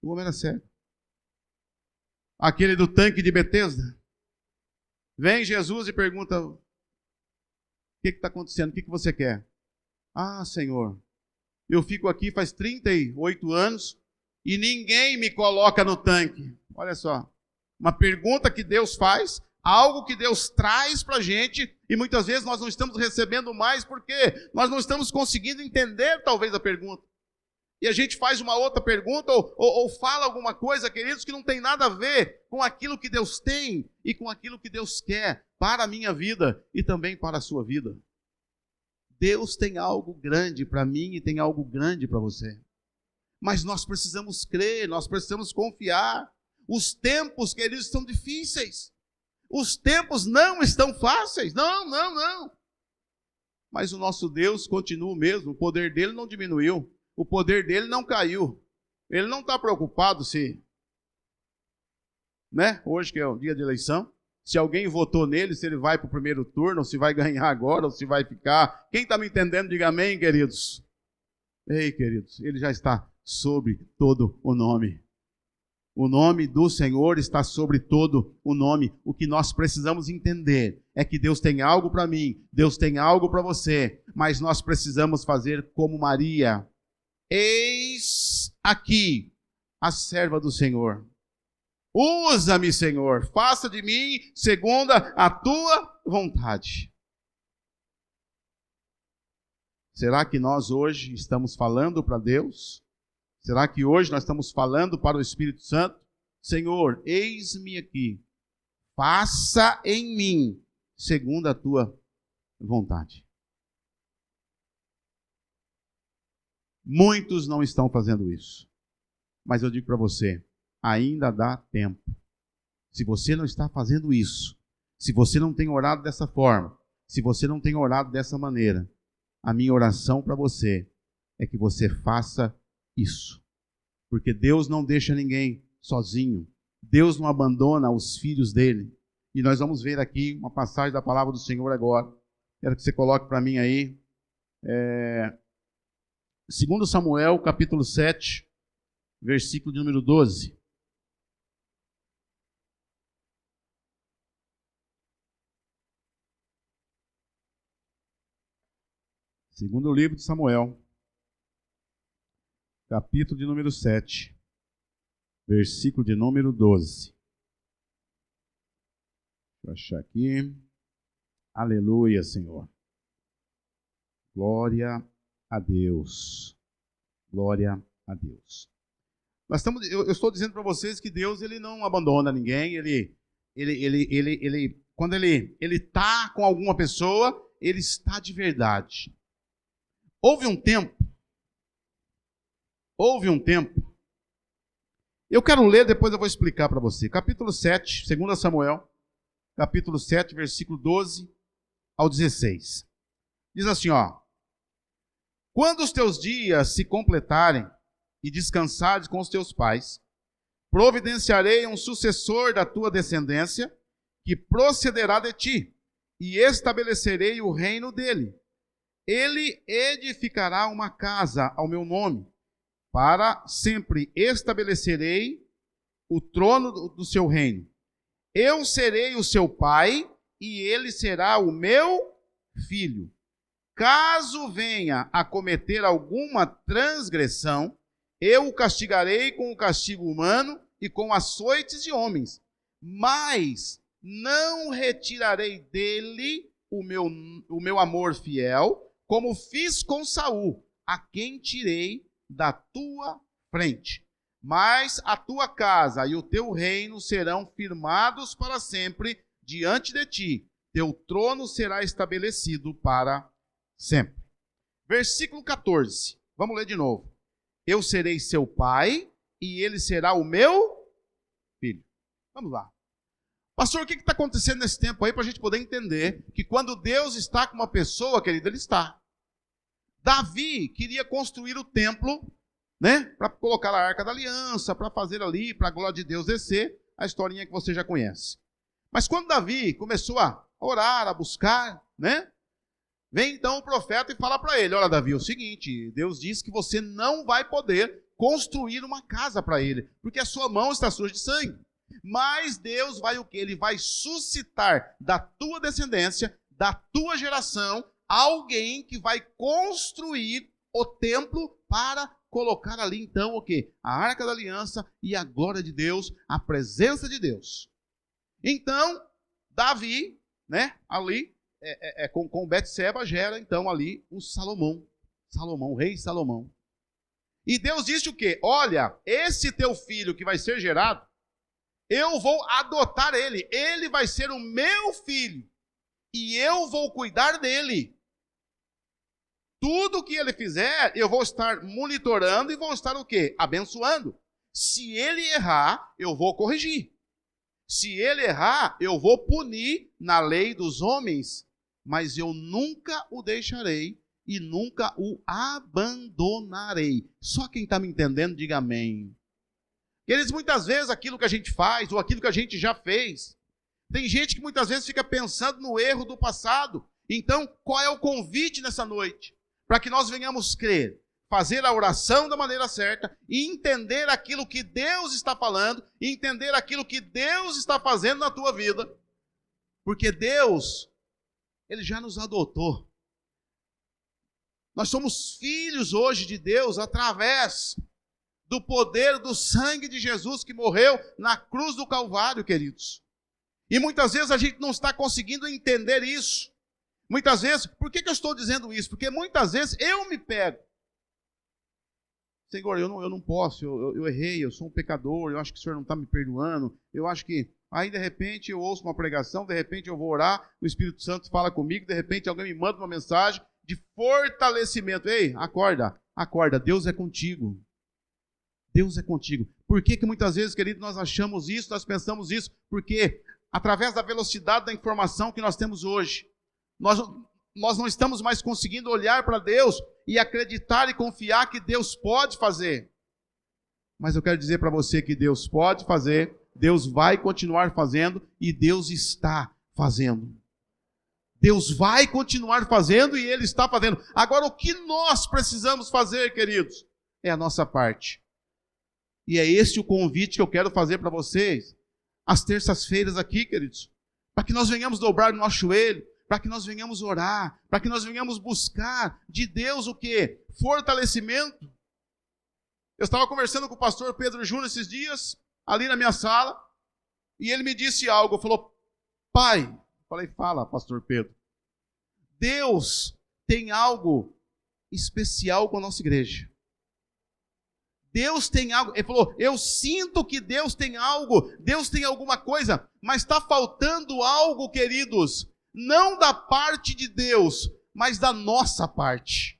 O homem era cego. Aquele do tanque de Betesda. Vem Jesus e pergunta, o que está acontecendo? O que você quer? Ah, Senhor, eu fico aqui faz 38 anos e ninguém me coloca no tanque. Olha só, uma pergunta que Deus faz, algo que Deus traz para a gente e muitas vezes nós não estamos recebendo mais porque nós não estamos conseguindo entender talvez a pergunta. E a gente faz uma outra pergunta ou fala alguma coisa, queridos, que não tem nada a ver com aquilo que Deus tem e com aquilo que Deus quer para a minha vida e também para a sua vida. Deus tem algo grande para mim e tem algo grande para você. Mas nós precisamos crer, nós precisamos confiar. Os tempos, queridos, estão difíceis. Os tempos não estão fáceis. Não. Mas o nosso Deus continua o mesmo, o poder dele não diminuiu. O poder dele não caiu. Ele não está preocupado se, né? Hoje que é o dia de eleição, se alguém votou nele, se ele vai para o primeiro turno, ou se vai ganhar agora, ou se vai ficar. Quem está me entendendo, diga amém, queridos. Ei, queridos, ele já está sobre todo o nome. O nome do Senhor está sobre todo o nome. O que nós precisamos entender é que Deus tem algo para mim, Deus tem algo para você, mas nós precisamos fazer como Maria. Eis aqui a serva do Senhor. Usa-me, Senhor, faça de mim segundo a tua vontade. Será que nós hoje estamos falando para Deus? Será que hoje nós estamos falando para o Espírito Santo? Senhor, eis-me aqui, faça em mim segundo a tua vontade. Muitos não estão fazendo isso. Mas eu digo para você, ainda dá tempo. Se você não está fazendo isso, se você não tem orado dessa forma, se você não tem orado dessa maneira, a minha oração para você é que você faça isso. Porque Deus não deixa ninguém sozinho. Deus não abandona os filhos dele. E nós vamos ver aqui uma passagem da palavra do Senhor agora. Quero que você coloque para mim aí. 2 Samuel, capítulo 7, versículo de número 12. Segundo livro de Samuel, capítulo de número 7, versículo de número 12. Deixa eu achar aqui. Aleluia, Senhor. Glória a Deus. Glória a Deus. Eu estou dizendo para vocês que Deus ele não abandona ninguém. Quando ele está com alguma pessoa, ele está de verdade. Houve um tempo. Eu quero ler, depois eu vou explicar para você. Capítulo 7, 2 Samuel, capítulo 7, versículo 12 ao 16. Diz assim, ó. Quando os teus dias se completarem e descansares com os teus pais, providenciarei um sucessor da tua descendência que procederá de ti, e estabelecerei o reino dele. Ele edificará uma casa ao meu nome, para sempre estabelecerei o trono do seu reino. Eu serei o seu pai, e ele será o meu filho. Caso venha a cometer alguma transgressão, eu o castigarei com o castigo humano e com açoites de homens, mas não retirarei dele o meu amor fiel, como fiz com Saul, a quem tirei da tua frente. Mas a tua casa e o teu reino serão firmados para sempre diante de ti. Teu trono será estabelecido para sempre. Versículo 14. Vamos ler de novo. Eu serei seu pai e ele será o meu filho. Vamos lá. Pastor, o que está acontecendo nesse tempo aí para a gente poder entender que quando Deus está com uma pessoa, querido, ele está. Davi queria construir o templo, né, para colocar a Arca da Aliança, para fazer ali, para a glória de Deus descer, a historinha que você já conhece. Mas quando Davi começou a orar, a buscar, né, vem então o profeta e fala para ele, olha Davi, é o seguinte, Deus diz que você não vai poder construir uma casa para ele, porque a sua mão está suja de sangue. Mas Deus vai o quê? Ele vai suscitar da tua descendência, da tua geração, alguém que vai construir o templo para colocar ali então o quê? A Arca da Aliança e a glória de Deus, a presença de Deus. Então, Davi, né, ali, com Betseba, gera então ali o Salomão, o rei Salomão. E Deus disse o quê? Olha, esse teu filho que vai ser gerado, eu vou adotar ele, ele vai ser o meu filho, e eu vou cuidar dele. Tudo que ele fizer, eu vou estar monitorando e vou estar o quê? Abençoando. Se ele errar, eu vou corrigir. Se ele errar, eu vou punir na lei dos homens, mas eu nunca o deixarei e nunca o abandonarei. Só quem está me entendendo, diga amém. Eles muitas vezes aquilo que a gente faz ou aquilo que a gente já fez, tem gente que muitas vezes fica pensando no erro do passado. Então, qual é o convite nessa noite? Para que nós venhamos crer, fazer a oração da maneira certa e entender aquilo que Deus está falando, e entender aquilo que Deus está fazendo na tua vida. Porque Deus, Ele já nos adotou. Nós somos filhos hoje de Deus através do poder do sangue de Jesus que morreu na cruz do Calvário, queridos. E muitas vezes a gente não está conseguindo entender isso. Muitas vezes, por que eu estou dizendo isso? Porque muitas vezes eu me pego. Senhor, eu não posso, eu errei, eu sou um pecador, eu acho que o Senhor não está me perdoando, eu acho que... Aí, de repente, eu ouço uma pregação, de repente eu vou orar, o Espírito Santo fala comigo, de repente alguém me manda uma mensagem de fortalecimento. Ei, acorda, acorda, Deus é contigo. Deus é contigo. Por que muitas vezes, querido, nós achamos isso, nós pensamos isso? Porque através da velocidade da informação que nós temos hoje, nós não estamos mais conseguindo olhar para Deus e acreditar e confiar que Deus pode fazer. Mas eu quero dizer para você que Deus pode fazer, Deus vai continuar fazendo e Deus está fazendo. Deus vai continuar fazendo e Ele está fazendo. Agora, o que nós precisamos fazer, queridos? É a nossa parte. E é esse o convite que eu quero fazer para vocês, às terças-feiras aqui, queridos, para que nós venhamos dobrar o nosso joelho, para que nós venhamos orar, para que nós venhamos buscar de Deus o quê? Fortalecimento. Eu estava conversando com o pastor Pedro Júnior esses dias, ali na minha sala, e ele me disse algo, falou, pai, falei, fala, pastor Pedro, Deus tem algo especial com a nossa igreja. Deus tem algo, ele falou, eu sinto que Deus tem algo, Deus tem alguma coisa, mas está faltando algo, queridos, não da parte de Deus, mas da nossa parte.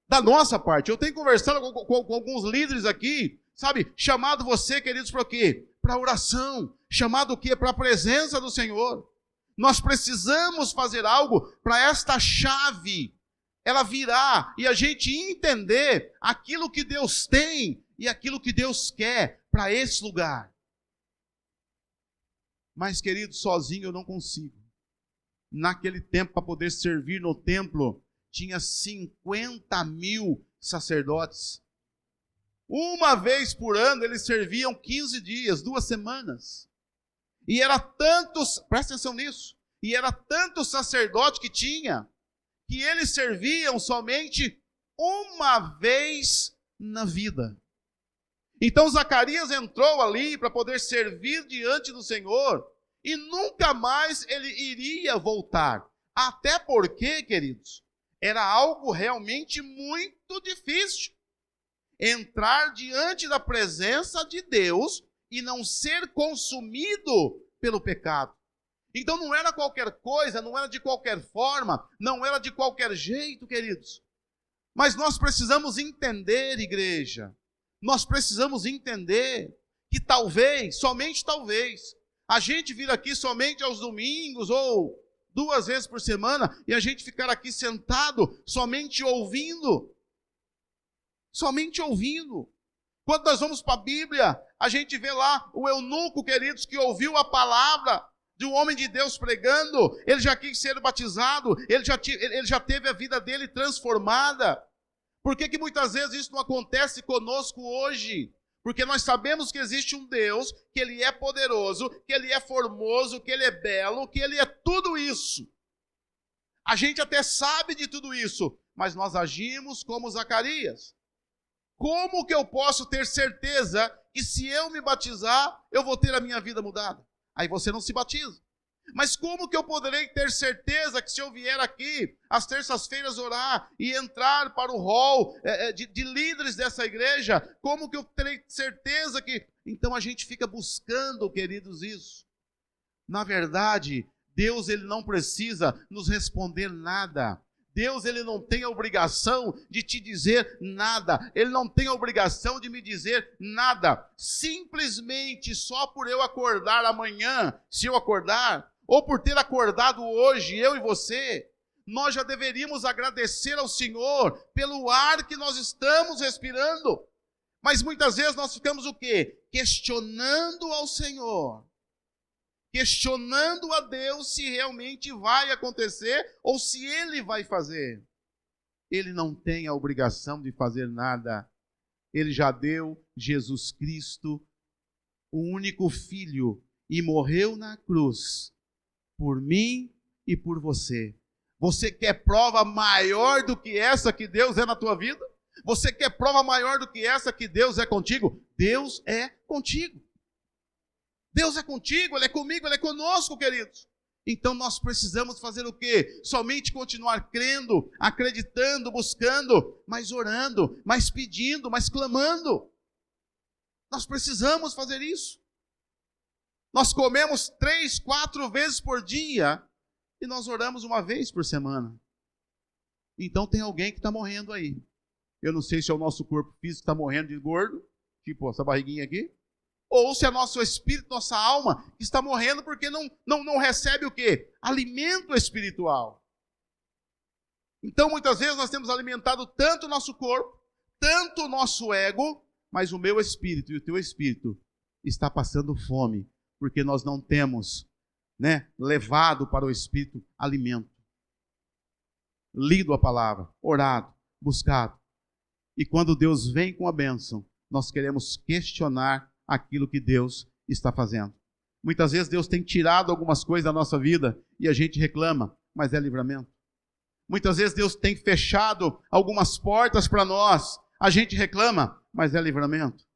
Da nossa parte. Eu tenho conversado com alguns líderes aqui, sabe, chamado você, queridos, para o quê? Para oração, chamado o quê? Para a presença do Senhor. Nós precisamos fazer algo para esta chave, ela virar e a gente entender aquilo que Deus tem e aquilo que Deus quer para esse lugar. Mas, queridos, sozinho eu não consigo. Naquele tempo, para poder servir no templo, tinha 50.000 sacerdotes. Uma vez por ano eles serviam 15 dias, 2 semanas. E era tantos, presta atenção nisso, e era tanto sacerdote que tinha, que eles serviam somente uma vez na vida. Então Zacarias entrou ali para poder servir diante do Senhor, e nunca mais ele iria voltar. Até porque, queridos, era algo realmente muito difícil. Entrar diante da presença de Deus e não ser consumido pelo pecado. Então não era qualquer coisa, não era de qualquer forma, não era de qualquer jeito, queridos. Mas nós precisamos entender, igreja, nós precisamos entender que talvez, somente talvez, a gente vir aqui somente aos domingos ou 2 vezes por semana e a gente ficar aqui sentado somente ouvindo. Somente ouvindo. Quando nós vamos para a Bíblia, a gente vê lá o eunuco, queridos, que ouviu a palavra de um homem de Deus pregando, ele já quis ser batizado, ele já teve a vida dele transformada. Por que muitas vezes isso não acontece conosco hoje? Porque nós sabemos que existe um Deus, que Ele é poderoso, que Ele é formoso, que Ele é belo, que Ele é tudo isso. A gente até sabe de tudo isso, mas nós agimos como Zacarias. Como que eu posso ter certeza que se eu me batizar, eu vou ter a minha vida mudada? Aí você não se batiza. Mas como que eu poderei ter certeza que se eu vier aqui, às terças-feiras orar e entrar para o hall de líderes dessa igreja, como que eu terei certeza que... Então a gente fica buscando, queridos, isso. Na verdade, Deus ele não precisa nos responder nada. Deus ele não tem a obrigação de te dizer nada. Ele não tem a obrigação de me dizer nada. Simplesmente só por eu acordar amanhã, se eu acordar, ou por ter acordado hoje, eu e você, nós já deveríamos agradecer ao Senhor pelo ar que nós estamos respirando. Mas muitas vezes nós ficamos o quê? Questionando ao Senhor. Questionando a Deus se realmente vai acontecer ou se Ele vai fazer. Ele não tem a obrigação de fazer nada. Ele já deu Jesus Cristo, o único Filho, e morreu na cruz por mim e por você. Você quer prova maior do que essa que Deus é na tua vida? Você quer prova maior do que essa que Deus é contigo? Deus é contigo. Deus é contigo, Ele é comigo, Ele é conosco, queridos. Então nós precisamos fazer o quê? Somente continuar crendo, acreditando, buscando, mas orando, mas pedindo, mas clamando. Nós precisamos fazer isso. Nós comemos 3, 4 vezes por dia e nós oramos uma vez por semana. Então tem alguém que está morrendo aí. Eu não sei se é o nosso corpo físico que está morrendo de gordo, tipo essa barriguinha aqui, ou se é nosso espírito, nossa alma, que está morrendo porque não recebe o quê? Alimento espiritual. Então muitas vezes nós temos alimentado tanto o nosso corpo, tanto o nosso ego, mas o meu espírito e o teu espírito está passando fome, porque nós não temos, levado para o espírito alimento. Lido a palavra, orado, buscado. E quando Deus vem com a bênção, nós queremos questionar aquilo que Deus está fazendo. Muitas vezes Deus tem tirado algumas coisas da nossa vida e a gente reclama, mas é livramento. Muitas vezes Deus tem fechado algumas portas para nós, a gente reclama, mas é livramento.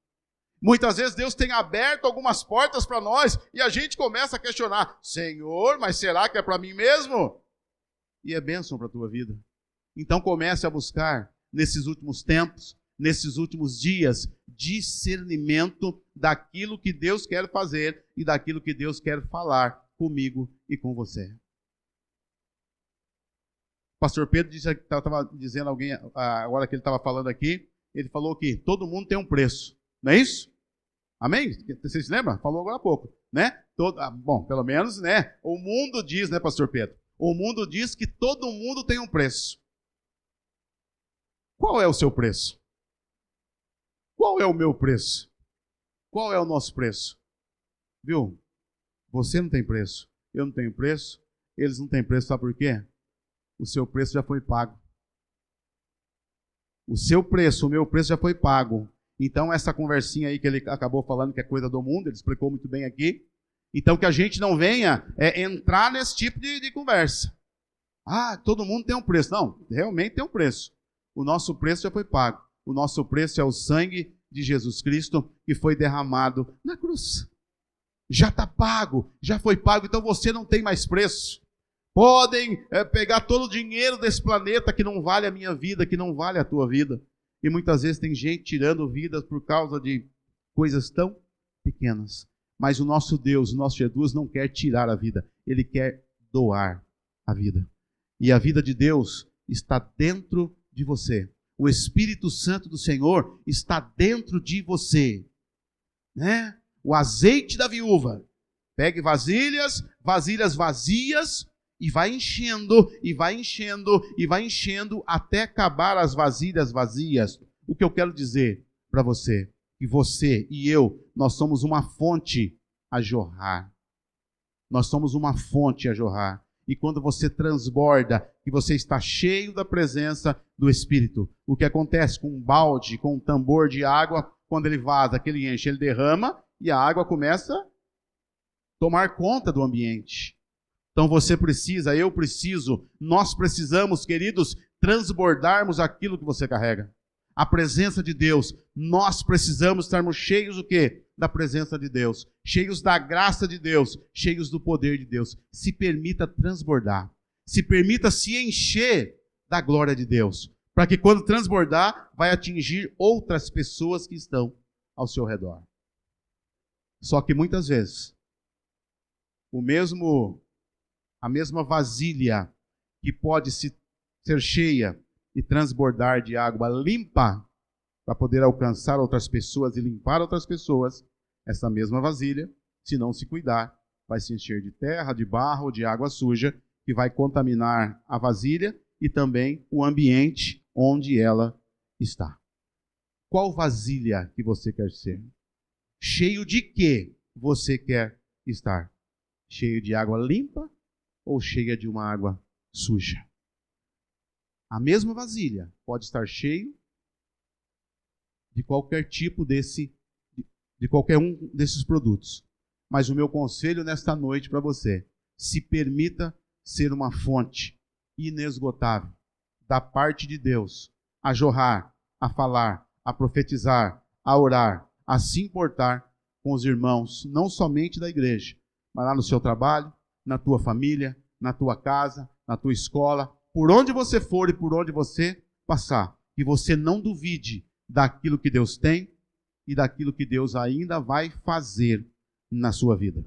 Muitas vezes Deus tem aberto algumas portas para nós e a gente começa a questionar: Senhor, mas será que é para mim mesmo? E é bênção para a tua vida. Então comece a buscar, nesses últimos tempos, nesses últimos dias, discernimento daquilo que Deus quer fazer e daquilo que Deus quer falar comigo e com você. O pastor Pedro estava dizendo alguém, agora que ele estava falando aqui, ele falou que todo mundo tem um preço, não é isso? Amém? Vocês se lembram? Falou agora há pouco, né? Bom, pelo menos, o mundo diz, pastor Pedro? O mundo diz que todo mundo tem um preço. Qual é o seu preço? Qual é o meu preço? Qual é o nosso preço? Viu? Você não tem preço, eu não tenho preço, eles não têm preço, sabe por quê? O seu preço já foi pago. O seu preço, o meu preço já foi pago. Então essa conversinha aí que ele acabou falando que é coisa do mundo, ele explicou muito bem aqui. Então que a gente não venha entrar nesse tipo de conversa. Todo mundo tem um preço. Não, realmente tem um preço. O nosso preço já foi pago. O nosso preço é o sangue de Jesus Cristo que foi derramado na cruz. Já está pago, já foi pago, então você não tem mais preço. Podem pegar todo o dinheiro desse planeta que não vale a minha vida, que não vale a tua vida. E muitas vezes tem gente tirando vidas por causa de coisas tão pequenas. Mas o nosso Deus, o nosso Jesus não quer tirar a vida, Ele quer doar a vida. E a vida de Deus está dentro de você. O Espírito Santo do Senhor está dentro de você. O azeite da viúva. Pegue vasilhas vazias e vai enchendo, e vai enchendo, e vai enchendo até acabar as vasilhas vazias. O que eu quero dizer para você? Que você e eu, nós somos uma fonte a jorrar. Nós somos uma fonte a jorrar. E quando você transborda, que você está cheio da presença do Espírito, o que acontece com um balde, com um tambor de água, quando ele vaza, que ele enche, ele derrama e a água começa a tomar conta do ambiente. Então você precisa, eu preciso, nós precisamos, queridos, transbordarmos aquilo que você carrega. A presença de Deus, nós precisamos estarmos cheios do quê? Da presença de Deus, cheios da graça de Deus, cheios do poder de Deus. Se permita transbordar, se permita se encher da glória de Deus, para que quando transbordar, vai atingir outras pessoas que estão ao seu redor. Só que muitas vezes, a mesma vasilha que pode ser cheia e transbordar de água limpa para poder alcançar outras pessoas e limpar outras pessoas, essa mesma vasilha, se não se cuidar, vai se encher de terra, de barro, de água suja, que vai contaminar a vasilha e também o ambiente onde ela está. Qual vasilha que você quer ser? Cheio de que você quer estar? Cheio de água limpa ou cheia de uma água suja? A mesma vasilha pode estar cheio de qualquer tipo de qualquer um desses produtos. Mas o meu conselho nesta noite para você, se permita ser uma fonte inesgotável da parte de Deus, a jorrar a falar, a profetizar, a orar, a se importar com os irmãos, não somente da igreja, mas lá no seu trabalho, na tua família, na tua casa, na tua escola, por onde você for e por onde você passar, que você não duvide daquilo que Deus tem e daquilo que Deus ainda vai fazer na sua vida.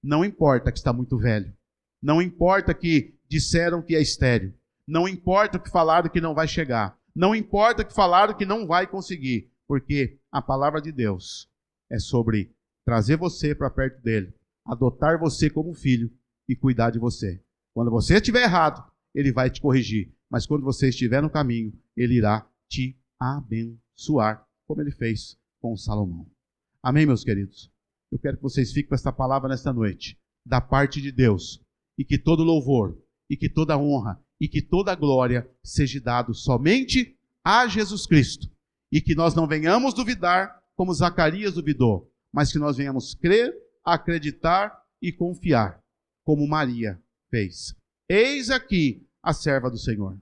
Não importa que está muito velho, não importa que disseram que é estéril, não importa que falaram que não vai chegar, não importa que falaram que não vai conseguir, porque a palavra de Deus é sobre trazer você para perto dele, adotar você como filho e cuidar de você. Quando você estiver errado, ele vai te corrigir, mas quando você estiver no caminho, ele irá te abençoar, como ele fez com Salomão. Amém, meus queridos? Eu quero que vocês fiquem com esta palavra nesta noite, da parte de Deus, e que todo louvor, e que toda honra, e que toda glória seja dado somente a Jesus Cristo, e que nós não venhamos duvidar como Zacarias duvidou, mas que nós venhamos crer, acreditar e confiar, como Maria fez. Eis aqui a serva do Senhor.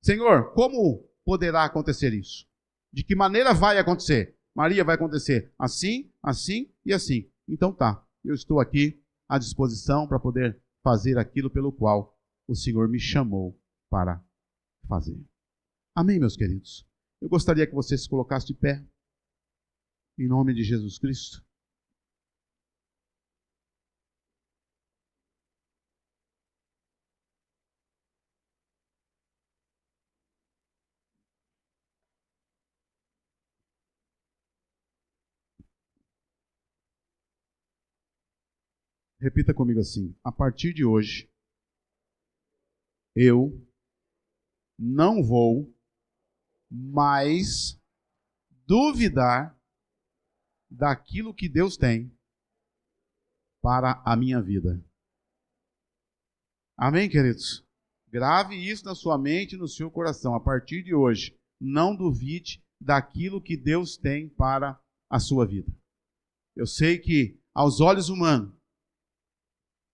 Senhor, como poderá acontecer isso? De que maneira vai acontecer? Maria, vai acontecer assim, assim e assim. Então tá, eu estou aqui à disposição para poder fazer aquilo pelo qual o Senhor me chamou para fazer. Amém, meus queridos? Eu gostaria que você se colocasse de pé, em nome de Jesus Cristo. Repita comigo assim: a partir de hoje, eu não vou mais duvidar daquilo que Deus tem para a minha vida. Amém, queridos? Grave isso na sua mente e no seu coração. A partir de hoje, não duvide daquilo que Deus tem para a sua vida. Eu sei que, aos olhos humanos,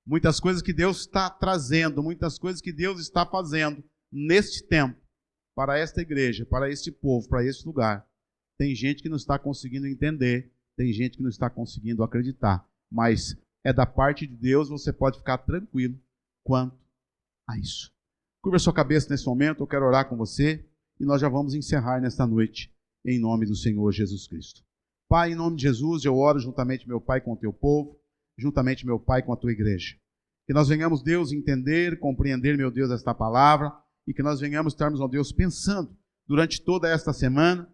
muitas coisas que Deus está trazendo, muitas coisas que Deus está fazendo neste tempo, para esta igreja, para este povo, para este lugar. Tem gente que não está conseguindo entender, tem gente que não está conseguindo acreditar, mas é da parte de Deus, você pode ficar tranquilo quanto a isso. Curva a sua cabeça nesse momento, eu quero orar com você e nós já vamos encerrar nesta noite, em nome do Senhor Jesus Cristo. Pai, em nome de Jesus, eu oro juntamente, meu Pai, com o teu povo, juntamente, meu Pai, com a tua igreja. Que nós venhamos, Deus, entender, compreender, meu Deus, esta palavra, e que nós venhamos estarmos, ó Deus, pensando durante toda esta semana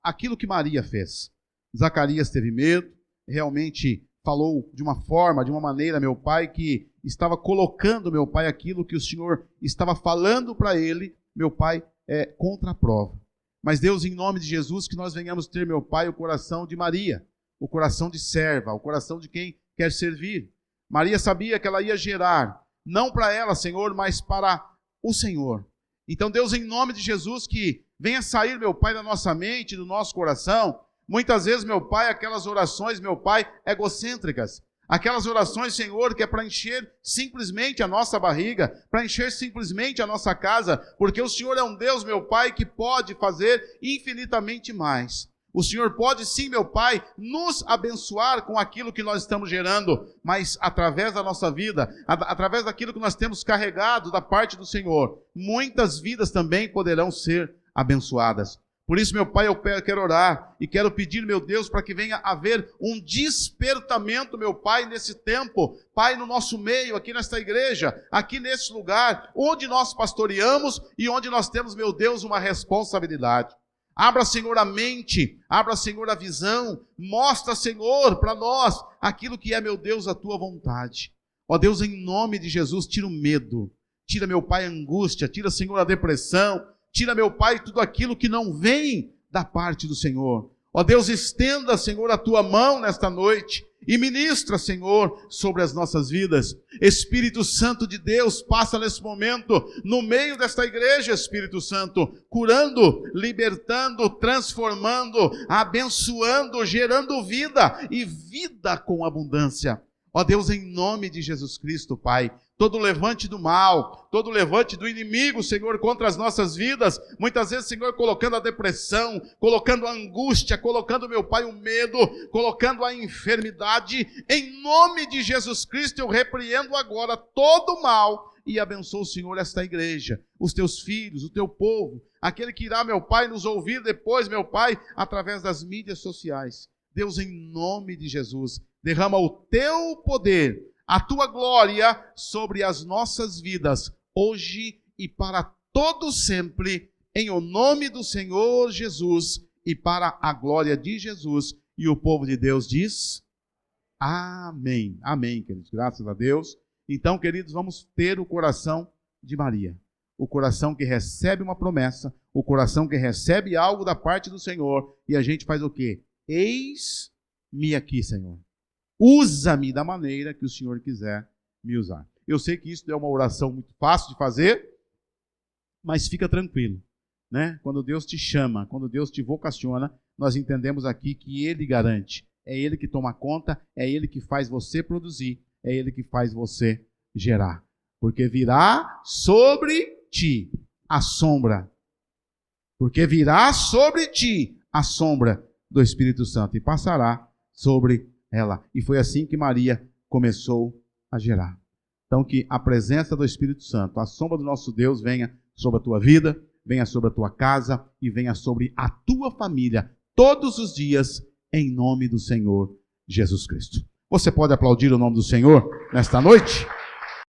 aquilo que Maria fez. Zacarias teve medo, realmente falou de uma forma, de uma maneira, meu Pai, que estava colocando, meu Pai, aquilo que o Senhor estava falando para ele, meu Pai, contra a prova. Mas, Deus, em nome de Jesus, que nós venhamos ter, meu Pai, o coração de Maria, o coração de serva, o coração de quem quer servir. Maria sabia que ela ia gerar, não para ela, Senhor, mas para o Senhor. Então, Deus, em nome de Jesus, que venha sair, meu Pai, da nossa mente, do nosso coração, muitas vezes, meu Pai, aquelas orações, meu Pai, egocêntricas, aquelas orações, Senhor, que é para encher simplesmente a nossa barriga, para encher simplesmente a nossa casa, porque o Senhor é um Deus, meu Pai, que pode fazer infinitamente mais. O Senhor pode sim, meu Pai, nos abençoar com aquilo que nós estamos gerando, mas através da nossa vida, através daquilo que nós temos carregado da parte do Senhor, muitas vidas também poderão ser abençoadas. Por isso, meu Pai, eu quero orar e quero pedir, meu Deus, para que venha haver um despertamento, meu Pai, nesse tempo, Pai, no nosso meio, aqui nesta igreja, aqui nesse lugar, onde nós pastoreamos e onde nós temos, meu Deus, uma responsabilidade. Abra, Senhor, a mente, abra, Senhor, a visão, mostra, Senhor, para nós aquilo que é, meu Deus, a tua vontade. Ó Deus, em nome de Jesus, tira o medo, tira, meu Pai, a angústia, tira, Senhor, a depressão, tira, meu Pai, tudo aquilo que não vem da parte do Senhor. Ó Deus, estenda, Senhor, a tua mão nesta noite e ministra, Senhor, sobre as nossas vidas. Espírito Santo de Deus, passa nesse momento no meio desta igreja, Espírito Santo, curando, libertando, transformando, abençoando, gerando vida e vida com abundância. Ó Deus, em nome de Jesus Cristo, Pai, todo levante do mal, todo levante do inimigo, Senhor, contra as nossas vidas, muitas vezes, Senhor, colocando a depressão, colocando a angústia, colocando, meu Pai, o medo, colocando a enfermidade, em nome de Jesus Cristo, eu repreendo agora todo o mal e abençoo, Senhor, esta igreja, os teus filhos, o teu povo, aquele que irá, meu Pai, nos ouvir depois, meu Pai, através das mídias sociais. Deus, em nome de Jesus, derrama o teu poder, a tua glória sobre as nossas vidas, hoje e para todo sempre, em o nome do Senhor Jesus e para a glória de Jesus. E o povo de Deus diz: amém. Amém, queridos, graças a Deus. Então, queridos, vamos ter o coração de Maria, o coração que recebe uma promessa, o coração que recebe algo da parte do Senhor, e a gente faz o quê? Eis-me aqui, Senhor. Usa-me da maneira que o Senhor quiser me usar. Eu sei que isso é uma oração muito fácil de fazer, mas fica tranquilo, né? Quando Deus te chama, quando Deus te vocaciona, nós entendemos aqui que Ele garante. É Ele que toma conta, é Ele que faz você produzir, é Ele que faz você gerar. Porque virá sobre ti a sombra. Porque virá sobre ti a sombra do Espírito Santo e passará sobre ela. E foi assim que Maria começou a gerar. Então, que a presença do Espírito Santo, a sombra do nosso Deus, venha sobre a tua vida, venha sobre a tua casa e venha sobre a tua família todos os dias, em nome do Senhor Jesus Cristo. Você pode aplaudir o nome do Senhor nesta noite?